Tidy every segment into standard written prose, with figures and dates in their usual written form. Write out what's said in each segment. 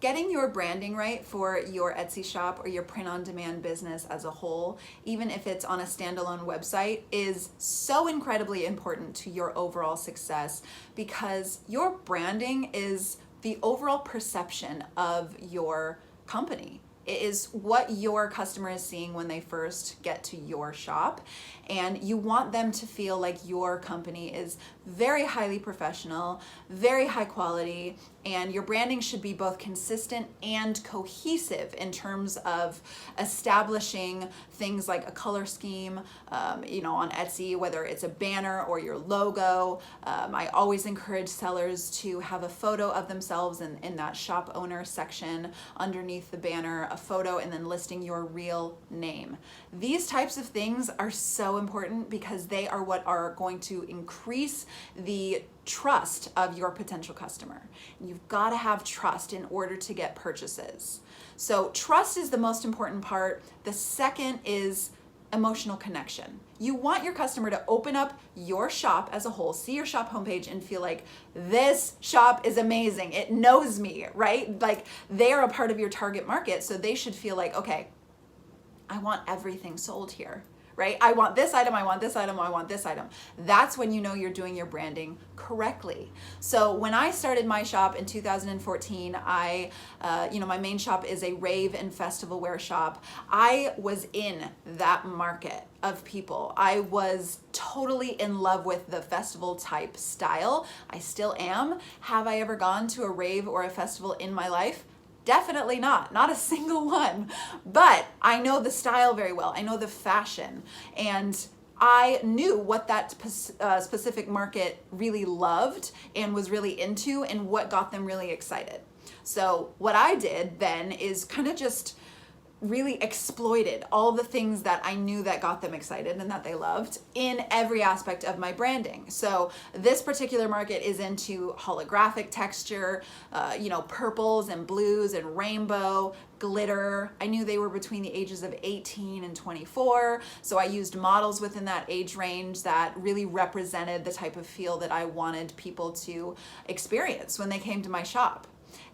Getting your branding right for your Etsy shop or your print-on-demand business as a whole, even if it's on a standalone website, is so incredibly important to your overall success, because your branding is the overall perception of your company. It is what your customer is seeing when they first get to your shop, and you want them to feel like your company is very highly professional, very high quality, and your branding should be both consistent and cohesive in terms of establishing things like a color scheme, on Etsy, whether it's a banner or your logo. I always encourage sellers to have a photo of themselves in that shop owner section underneath the banner, a photo, and then listing your real name. These types of things are so important because they are what are going to increase the trust of your potential customer. You've got to have trust in order to get purchases. So trust is the most important part. The second is emotional connection. You want your customer to open up your shop as a whole, see your shop homepage, and feel like this shop is amazing. It knows me, right? Like they are a part of your target market, so they should feel like, okay, I want everything sold here, right? I want this item, I want this item, I want this item. That's when you know you're doing your branding correctly. So when I started my shop in 2014, my main shop is a rave and festival wear shop. I was in that market of people. I was totally in love with the festival type style. I still am. Have I ever gone to a rave or a festival in my life? Definitely not a single one. But I know the style very well. I know the fashion, and I knew what that specific market really loved and was really into, and what got them really excited. So what I did then is kind of just really exploited all the things that I knew that got them excited and that they loved in every aspect of my branding. So this particular market is into holographic texture, purples and blues and rainbow, glitter. I knew they were between the ages of 18 and 24, so I used models within that age range that really represented the type of feel that I wanted people to experience when they came to my shop.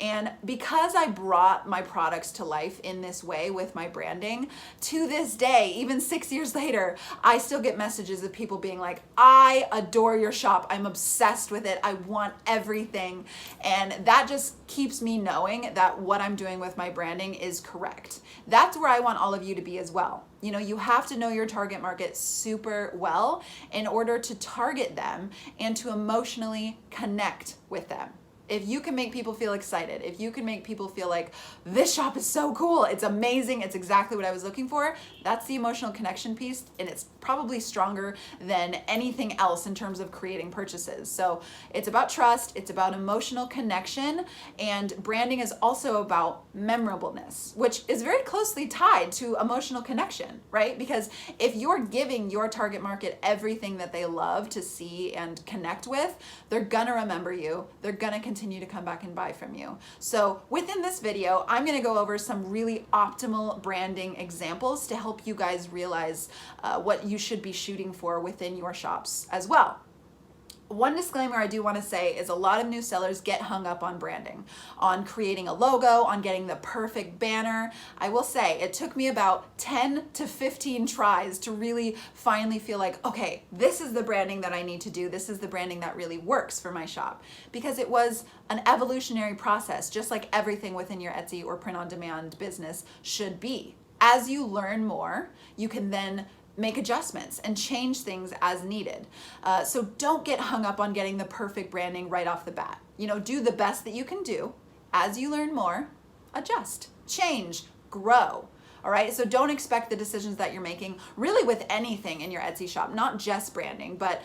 And because I brought my products to life in this way with my branding, to this day, even 6 years later, I still get messages of people being like, I adore your shop. I'm obsessed with it. I want everything. And that just keeps me knowing that what I'm doing with my branding is correct. That's where I want all of you to be as well. You have to know your target market super well in order to target them and to emotionally connect with them. If you can make people feel excited, if you can make people feel like this shop is so cool, it's amazing, it's exactly what I was looking for, that's the emotional connection piece, and it's probably stronger than anything else in terms of creating purchases. So it's about trust, it's about emotional connection, and branding is also about memorableness, which is very closely tied to emotional connection, right? Because if you're giving your target market everything that they love to see and connect with, they're gonna remember you, they're gonna continue to come back and buy from you. So within this video, I'm going to go over some really optimal branding examples to help you guys realize what you should be shooting for within your shops as well. One disclaimer I do want to say is a lot of new sellers get hung up on branding, on creating a logo, on getting the perfect banner. I will say it took me about 10 to 15 tries to really finally feel like, okay, this is the branding that I need to do. This is the branding that really works for my shop, because it was an evolutionary process, just like everything within your Etsy or print-on-demand business should be. As you learn more, you can then make adjustments and change things as needed. So don't get hung up on getting the perfect branding right off the bat. Do the best that you can do. As you learn more, adjust, change, grow. All right, so don't expect the decisions that you're making really with anything in your Etsy shop, not just branding, but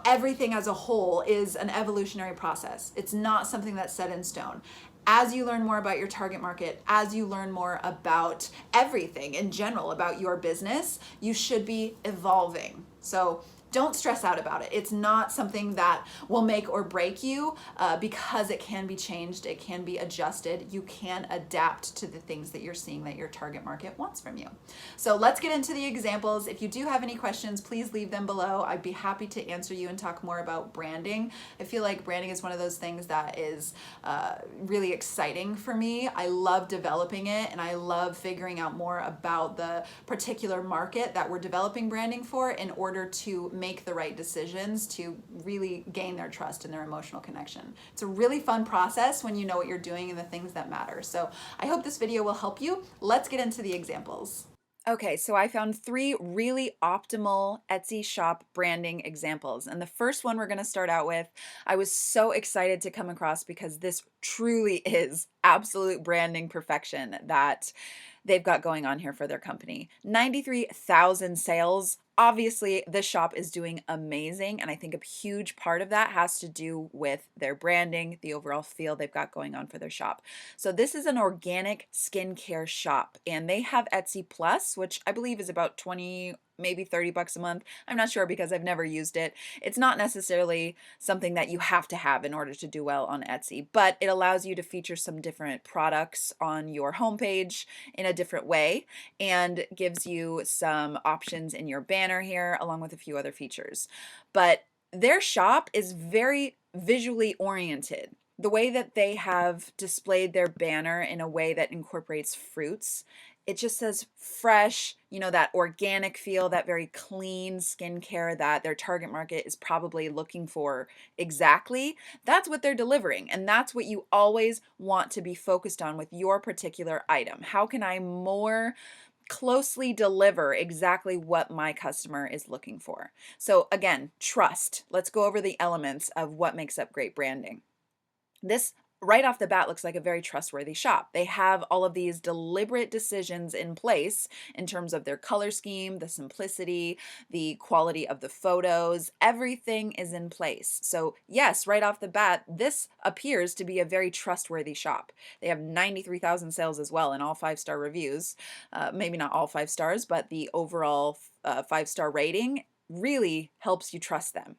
everything as a whole is an evolutionary process. It's not something that's set in stone. As you learn more about your target market, as you learn more about everything in general about your business, you should be evolving. So don't stress out about it. It's not something that will make or break you, because it can be changed, it can be adjusted. You can adapt to the things that you're seeing that your target market wants from you. So let's get into the examples. If you do have any questions, please leave them below. I'd be happy to answer you and talk more about branding. I feel like branding is one of those things that is really exciting for me. I love developing it, and I love figuring out more about the particular market that we're developing branding for in order to make the right decisions to really gain their trust and their emotional connection. It's a really fun process when you know what you're doing and the things that matter. So I hope this video will help you. Let's get into the examples. Okay, so I found 3 really optimal Etsy shop branding examples. And the first one we're going to start out with, I was so excited to come across because this truly is absolute branding perfection that they've got going on here for their company. 93,000 sales. Obviously, this shop is doing amazing, and I think a huge part of that has to do with their branding, the overall feel they've got going on for their shop. So this is an organic skincare shop, and they have Etsy Plus, which I believe is about 20, maybe 30 bucks a month. I'm not sure because I've never used it. It's not necessarily something that you have to have in order to do well on Etsy, but it allows you to feature some different products on your homepage in a different way and gives you some options in your banner here along with a few other features. But their shop is very visually oriented. The way that they have displayed their banner in a way that incorporates fruits, it just says fresh, that organic feel, that very clean skincare that their target market is probably looking for exactly. That's what they're delivering. And that's what you always want to be focused on with your particular item. How can I more closely deliver exactly what my customer is looking for? So again, trust. Let's go over the elements of what makes up great branding. This right off the bat looks like a very trustworthy shop. They have all of these deliberate decisions in place in terms of their color scheme, the simplicity, the quality of the photos. Everything is in place. So yes, right off the bat, this appears to be a very trustworthy shop. They have 93,000 sales as well and all 5-star reviews. Maybe not all 5 stars, but the overall 5-star rating really helps you trust them.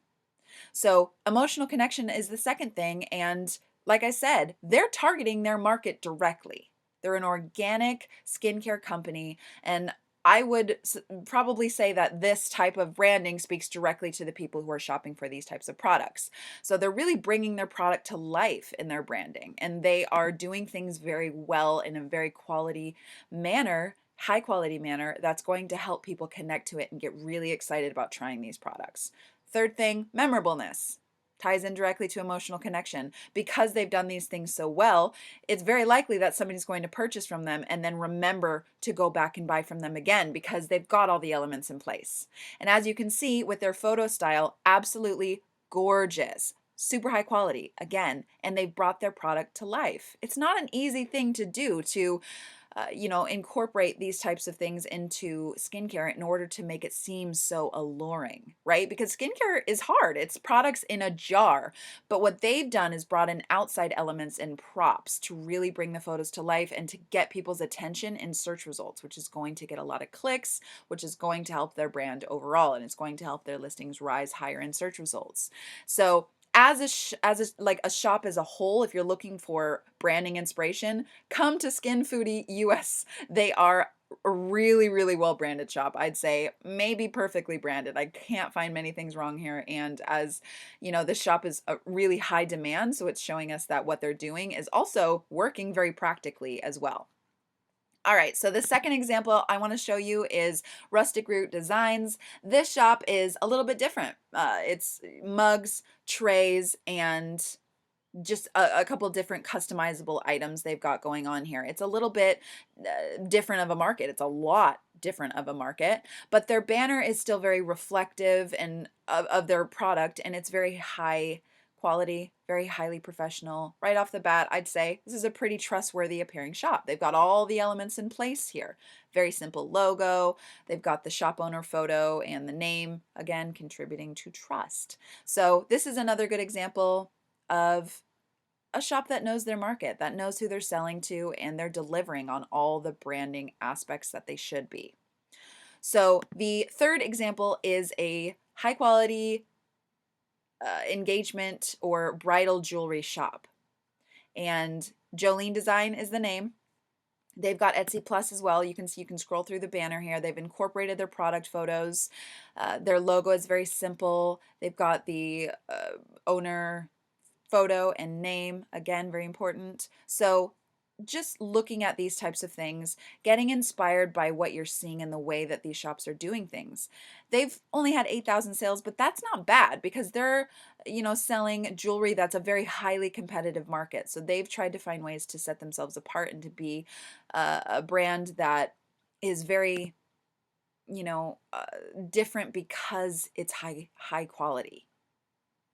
So emotional connection is the second thing, and like I said, they're targeting their market directly. They're an organic skincare company, and I would probably say that this type of branding speaks directly to the people who are shopping for these types of products. So they're really bringing their product to life in their branding, and they are doing things very well in a very quality manner, high quality manner that's going to help people connect to it and get really excited about trying these products. Third thing, memorableness. Ties in directly to emotional connection. Because they've done these things so well, it's very likely that somebody's going to purchase from them and then remember to go back and buy from them again because they've got all the elements in place. And as you can see with their photo style, absolutely gorgeous. Super high quality, again, and they've brought their product to life. It's not an easy thing to do to incorporate these types of things into skincare in order to make it seem so alluring, right? Because skincare is hard. It's products in a jar. But what they've done is brought in outside elements and props to really bring the photos to life and to get people's attention in search results, which is going to get a lot of clicks, which is going to help their brand overall, and it's going to help their listings rise higher in search results. So as a shop as a whole, if you're looking for branding inspiration, come to Skin Foodie US. They are a really, really well branded shop. I'd say maybe perfectly branded. I can't find many things wrong here. And as you know, this shop is a really high demand, so it's showing us that what they're doing is also working very practically as well. All right, so the second example I want to show you is Rustic Root Designs. This shop is a little bit different. It's mugs, trays, and just a couple different customizable items they've got going on here. It's a little bit different of a market. It's a lot different of a market, but their banner is still very reflective and of their product, and it's very high quality, very highly professional. Right off the bat, I'd say this is a pretty trustworthy appearing shop. They've got all the elements in place here. Very simple logo. They've got the shop owner photo and the name, again, contributing to trust. So this is another good example of a shop that knows their market, that knows who they're selling to, and they're delivering on all the branding aspects that they should be. So the third example is a high quality engagement or bridal jewelry shop. And Jolene Design is the name. They've got Etsy Plus as well. You can see, you can scroll through the banner here. They've incorporated their product photos. Their logo is very simple. They've got the owner photo and name, again, very important. So just looking at these types of things, getting inspired by what you're seeing and the way that these shops are doing things. They've only had 8,000 sales, but that's not bad because they're, selling jewelry that's a very highly competitive market. So they've tried to find ways to set themselves apart and to be a brand that is very, different because it's high quality.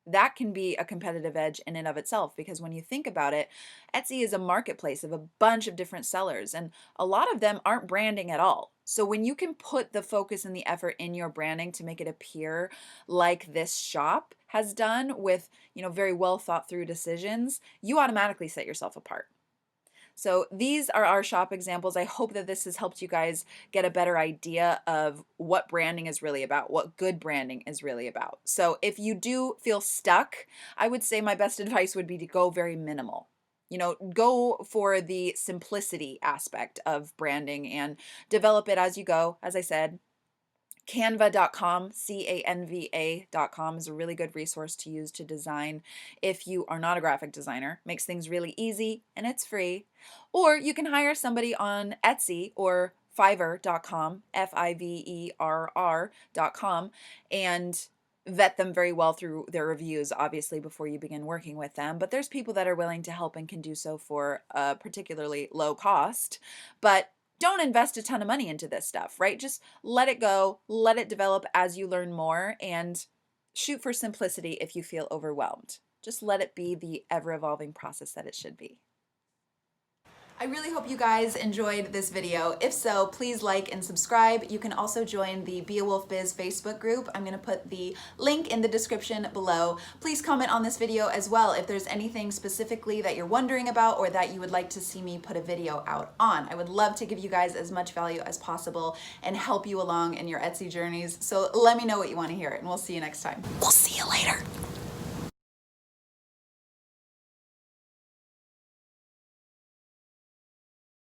That can be a competitive edge in and of itself, because when you think about it, Etsy is a marketplace of a bunch of different sellers, and a lot of them aren't branding at all. So when you can put the focus and the effort in your branding to make it appear like this shop has done with, very well thought through decisions, you automatically set yourself apart. So these are our shop examples. I hope that this has helped you guys get a better idea of what branding is really about, what good branding is really about. So if you do feel stuck, I would say my best advice would be to go very minimal. Go for the simplicity aspect of branding and develop it as you go. As I said, Canva.com, Canva.com is a really good resource to use to design if you are not a graphic designer. Makes things really easy and it's free. Or you can hire somebody on Etsy or Fiverr.com, Fiverr.com, and vet them very well through their reviews, obviously, before you begin working with them. But there's people that are willing to help and can do so for a particularly low cost. But don't invest a ton of money into this stuff, right? Just let it go, let it develop as you learn more, and shoot for simplicity if you feel overwhelmed. Just let it be the ever-evolving process that it should be. I really hope you guys enjoyed this video. If so, please like and subscribe. You can also join the Be a Wolf Biz Facebook group. I'm gonna put the link in the description below. Please comment on this video as well if there's anything specifically that you're wondering about or that you would like to see me put a video out on. I would love to give you guys as much value as possible and help you along in your Etsy journeys. So let me know what you want to hear, and we'll see you next time. We'll see you later.